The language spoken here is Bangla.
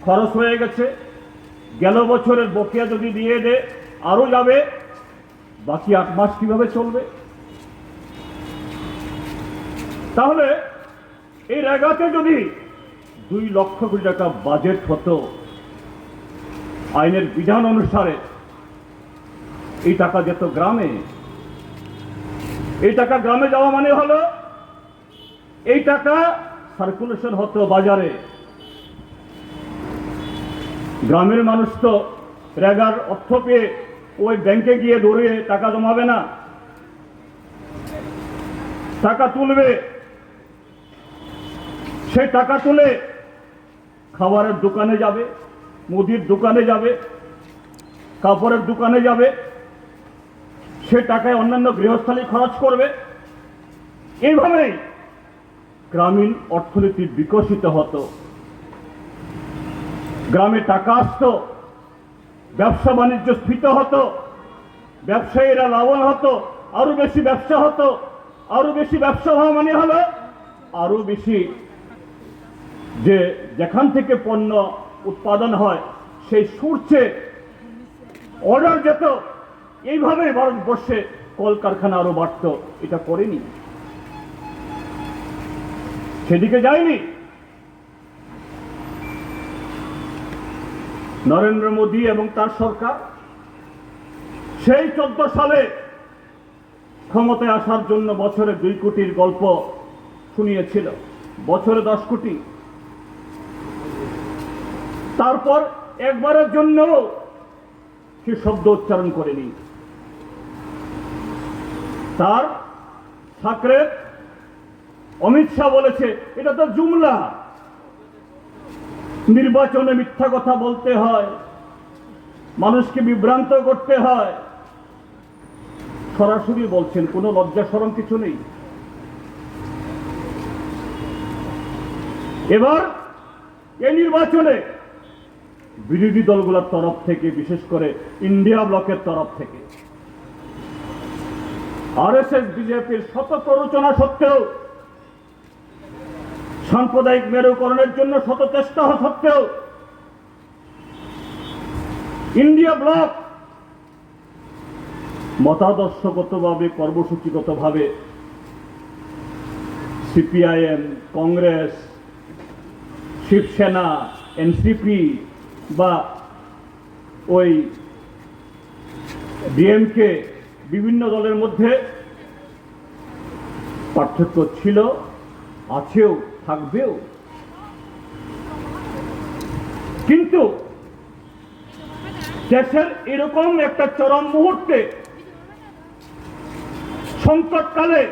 খরচ হয়ে গেছে, গেল বছরের বকেয়া যদি দিয়ে দে আরো যাবে, বাকি 8 মাস কিভাবে চলবে? তাহলে এই রেগাতে যদি 2 লক্ষ কোটি টাকা বাজেট হতো আইনের বিধান অনুসারে, এই টাকা যেত গ্রামে। এই টাকা গ্রামে যাওয়া মানে হলো এই টাকা সার্কুলেশন হতো বাজারে। গ্রামের মানুষ তো রেগার অর্থ পেয়ে ওই ব্যাংকে গিয়ে দৌড়িয়ে টাকা জমাবে না, টাকা তুলবে। সেই টাকা তুলে খাবারের দোকানে যাবে, মুদির দোকানে যাবে, কাপড়ের দোকানে যাবে, সে টাকায় অন্যান্য গৃহস্থালী খরচ করবে। এইভাবেই গ্রামীণ অর্থনীতি বিকশিত হতো। গ্রামে টাকা আসতো, ব্যবসা বাণিজ্য স্ফীত হতো, ব্যবসায়ীরা লাভবান হতো, আরো বেশি ব্যবসা হতো। আরো বেশি ব্যবসা হওয়া মানে হলো আরো বেশি যে যেখান থেকে পণ্য উৎপাদন হয় সেই সোর্সে অর্ডার যেত। এইভাবে ভারতবর্ষে কলকারখানা আরো বাড়ত। এটা করেনি, সেদিকে যায়নি। নরেন্দ্র মোদী এবং তার সরকার সেই 14 সালে ক্ষমতায় আসার জন্য বছরে 2 কোটির গল্প শুনিয়েছিল, বছরে 10 কোটি। তারপর একবারের জন্য সে শব্দ উচ্চারণ করেনি। তার ঠাকরে অমিত শাহ বলেছে এটা তো জুমলা, নির্বাচনে মিথ্যা কথা বলতে হয়, মানুষকে বিভ্রান্ত করতে হয়। সরাসরি বলছেন, কোনো লজ্জা শরম কিছু নেই। এবার এই নির্বাচনে বিরোধী দলগুলোর তরফ থেকে, বিশেষ করে ইন্ডিয়া ব্লকের তরফ থেকে, আরএসএস বিজেপির শত প্ররোচনা সত্ত্বেও, সাম্প্রদায়িক মেরুকরণের জন্য শত চেষ্টা সত্ত্বেও ইন্ডিয়া ব্লক মতাদর্শগতভাবে, কর্মসূচিগতভাবে সিপিআইএম, কংগ্রেস, শিবসেনা, এনসিপি বা ওই ডিএমকে, বিভিন্ন দলের মধ্যে পার্থক্য ছিল, আছেও, থাকবেও। কিন্তু দেশের এরকম একটা চরম মুহূর্তে, সংকটকালে